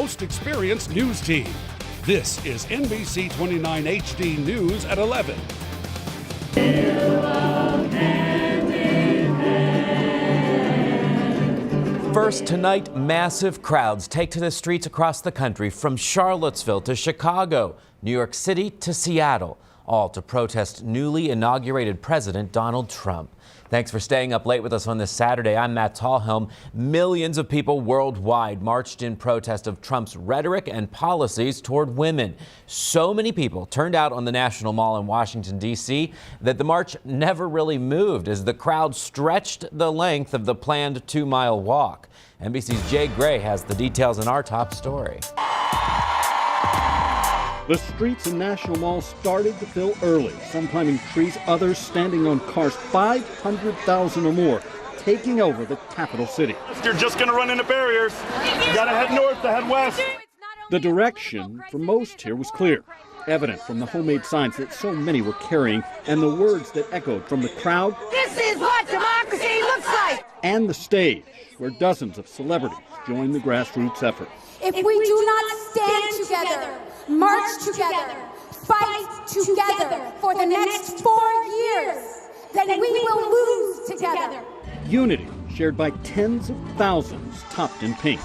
most experienced news team. This is NBC 29 HD News at 11. First tonight, massive crowds take to the streets across the country, from Charlottesville to Chicago, New York City to Seattle, all to protest newly inaugurated President Donald Trump. Thanks for staying up late with us on this Saturday. I'm Matt Talhelm. Millions of people worldwide marched in protest of Trump's rhetoric and policies toward women. So many people turned out on the National Mall in Washington, D.C. that the march never really moved as the crowd stretched the length of the planned 2-mile walk. NBC's Jay Gray has the details in our top story. The streets in National Mall started to fill early, some climbing trees, others standing on cars, 500,000 or more, taking over the capital city. You're just going to run into barriers. You got to head north to head west. The direction for most here was clear, evident from the homemade signs that so many were carrying and the words that echoed from the crowd. This is what democracy looks like. And the stage, where dozens of celebrities joined the grassroots effort. If we do not stand together, march together, fight together for the next 4 years, then we will lose together. Unity shared by tens of thousands topped in pink.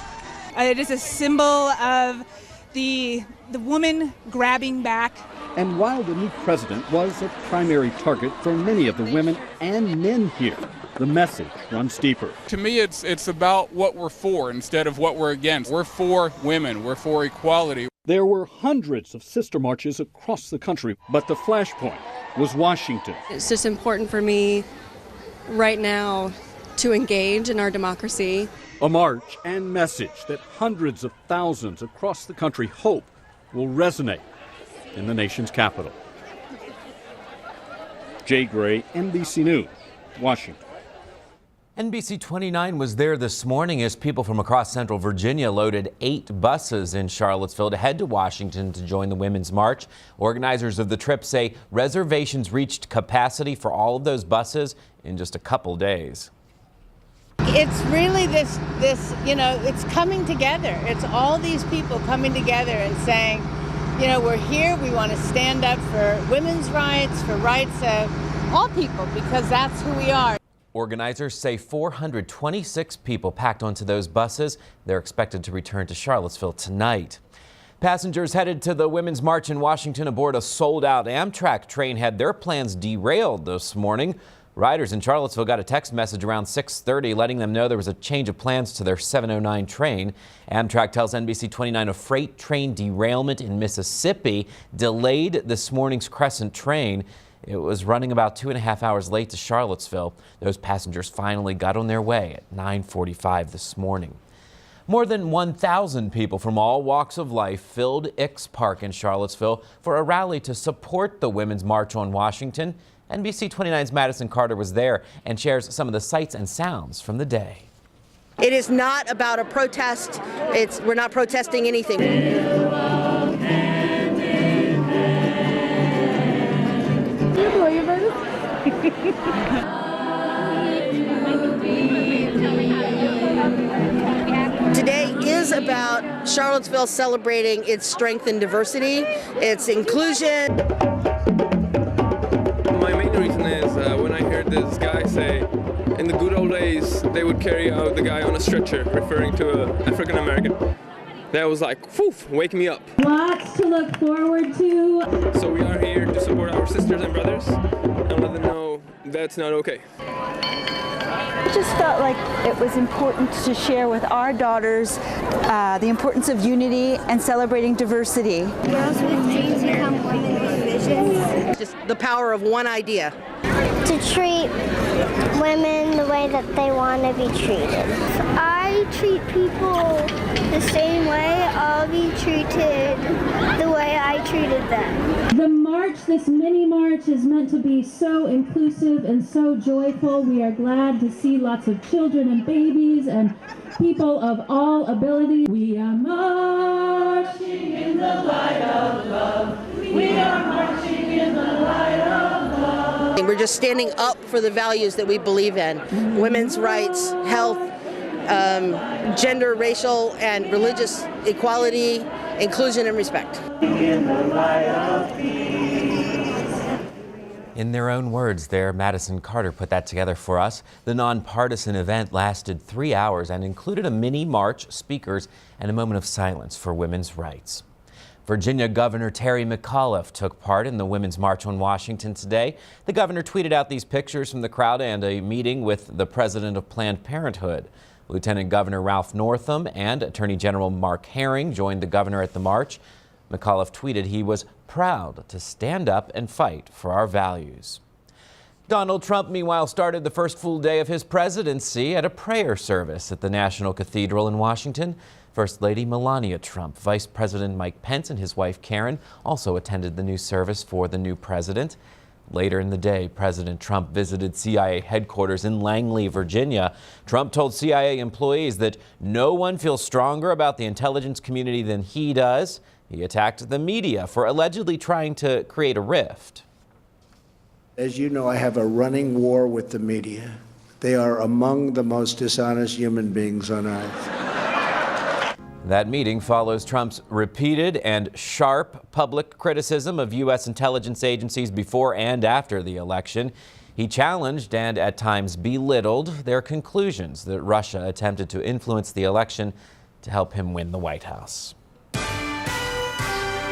It is a symbol of the woman grabbing back. And while the new president was a primary target for many of the women and men here, the message runs deeper. To me, it's about what we're for instead of what we're against. We're for women. We're for equality. There were hundreds of sister marches across the country, but the flashpoint was Washington. It's just important for me right now to engage in our democracy. A march and message that hundreds of thousands across the country hope will resonate in the nation's capital. Jay Gray, NBC News, Washington. NBC 29 was there this morning as people from across central Virginia loaded 8 buses in Charlottesville to head to Washington to join the Women's March. Organizers of the trip say reservations reached capacity for all of those buses in just a couple days. It's really this, it's coming together. It's all these people coming together and saying, we're here, we want to stand up for women's rights, for rights of all people, because that's who we are. Organizers say 426 people packed onto those buses. They're expected to return to Charlottesville tonight. Passengers headed to the Women's March in Washington aboard a sold-out Amtrak train had their plans derailed this morning. Riders in Charlottesville got a text message around 6:30 letting them know there was a change of plans to their 709 train. Amtrak tells NBC 29 a freight train derailment in Mississippi delayed this morning's Crescent train. It was running about 2.5 hours late to Charlottesville. Those passengers finally got on their way at 9:45 this morning. More than 1,000 people from all walks of life filled Ix Park in Charlottesville for a rally to support the Women's March on Washington. NBC 29's Madison Carter was there and shares some of the sights and sounds from the day. It is not about a protest. We're not protesting anything. Today is about Charlottesville celebrating its strength and diversity, its inclusion. My main reason is when I heard this guy say, in the good old days, they would carry out the guy on a stretcher, referring to an African American. That was like, whew, wake me up. Lots to look forward to. So we are here to support our sisters and brothers and let them know that's not okay. I just felt like it was important to share with our daughters the importance of unity and celebrating diversity. Girls with dreams become women with visions. Just the power of one idea. To treat women the way that they want to be treated. I treat people the same way, I'll be treated the way I treated them. The march, this mini march, is meant to be so inclusive and so joyful. We are glad to see lots of children and babies and people of all abilities. We are marching in the light of love. We are marching in the light of love. We're just standing up for the values that we believe in. Women's rights, health, gender, racial, and religious equality, inclusion, and respect. In their own words there, Madison Carter put that together for us. The nonpartisan event lasted 3 hours and included a mini march, speakers, and a moment of silence for women's rights. Virginia Governor Terry McAuliffe took part in the Women's March on Washington today. The governor tweeted out these pictures from the crowd and a meeting with the president of Planned Parenthood. Lieutenant Governor Ralph Northam and Attorney General Mark Herring joined the governor at the march. McAuliffe tweeted he was proud to stand up and fight for our values. Donald Trump, meanwhile, started the first full day of his presidency at a prayer service at the National Cathedral in Washington. First Lady Melania Trump, Vice President Mike Pence, and his wife Karen also attended the new service for the new president. Later in the day, President Trump visited CIA headquarters in Langley, Virginia. Trump told CIA employees that no one feels stronger about the intelligence community than he does. He attacked the media for allegedly trying to create a rift. As you know, I have a running war with the media. They are among the most dishonest human beings on earth. That meeting follows Trump's repeated and sharp public criticism of U.S. intelligence agencies before and after the election. He challenged and at times belittled their conclusions that Russia attempted to influence the election to help him win the White House.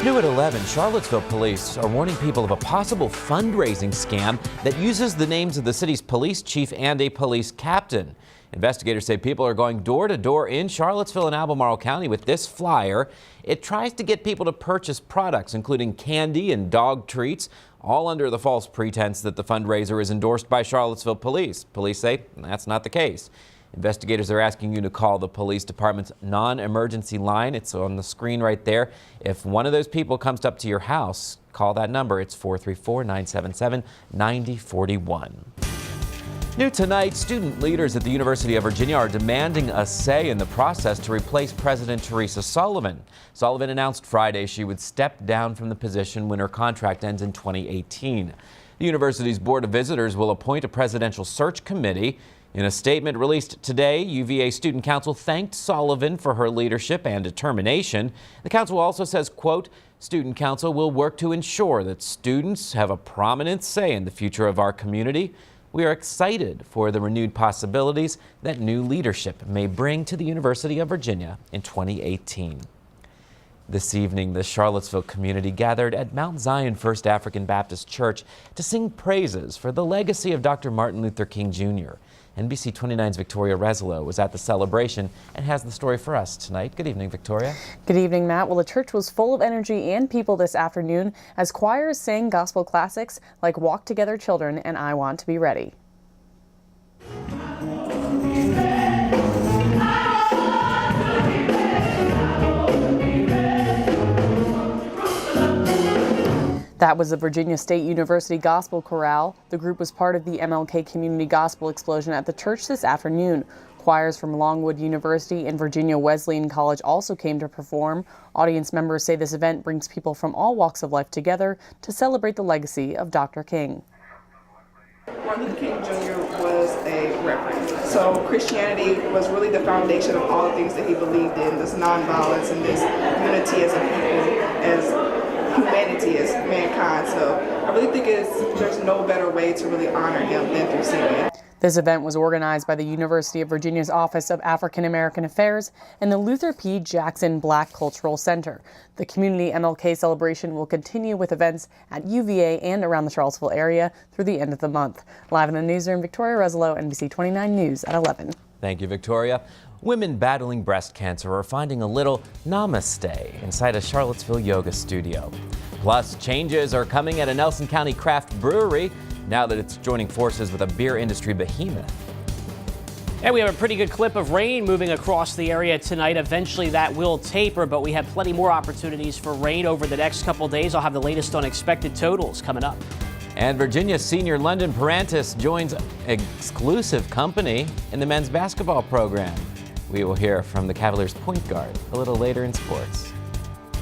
New at 11, Charlottesville police are warning people of a possible fundraising scam that uses the names of the city's police chief and a police captain. Investigators say people are going door to door in Charlottesville and Albemarle County with this flyer. It tries to get people to purchase products, including candy and dog treats, all under the false pretense that the fundraiser is endorsed by Charlottesville police. Police say that's not the case. Investigators are asking you to call the police department's non-emergency line. It's on the screen right there. If one of those people comes up to your house, call that number. It's 434-977-9041. New tonight, student leaders at the University of Virginia are demanding a say in the process to replace President Teresa Sullivan. Sullivan announced Friday she would step down from the position when her contract ends in 2018. The university's Board of Visitors will appoint a presidential search committee. In a statement released today, UVA Student Council thanked Sullivan for her leadership and determination. The council also says, quote, Student Council will work to ensure that students have a prominent say in the future of our community. We are excited for the renewed possibilities that new leadership may bring to the University of Virginia in 2018. This evening, the Charlottesville community gathered at Mount Zion First African Baptist Church to sing praises for the legacy of Dr. Martin Luther King Jr. NBC 29's Victoria Reslow was at the celebration and has the story for us tonight. Good evening, Victoria. Good evening, Matt. Well, the church was full of energy and people this afternoon as choirs sang gospel classics like Walk Together Children and I Want to Be Ready. That was the Virginia State University Gospel Chorale. The group was part of the MLK Community Gospel Explosion at the church this afternoon. Choirs from Longwood University and Virginia Wesleyan College also came to perform. Audience members say this event brings people from all walks of life together to celebrate the legacy of Dr. King. Martin Luther King Jr. was a reverend. So Christianity was really the foundation of all the things that he believed in, this nonviolence and this unity as a people, as humanity, as mankind. So I really think there's no better way to really honor him than through singing. This event was organized by the University of Virginia's Office of African American Affairs and the Luther P. Jackson Black Cultural Center. The community MLK celebration will continue with events at UVA and around the Charlottesville area through the end of the month. Live in the newsroom, Victoria Reslow, NBC 29 News at 11. Thank you, Victoria. Women battling breast cancer are finding a little namaste inside a Charlottesville yoga studio. Plus, changes are coming at a Nelson County craft brewery now that it's joining forces with a beer industry behemoth. And we have a pretty good clip of rain moving across the area tonight. Eventually that will taper, but we have plenty more opportunities for rain over the next couple days. I'll have the latest on expected totals coming up. And Virginia senior London Parantis joins exclusive company in the men's basketball program. We will hear from the Cavaliers point guard a little later in sports.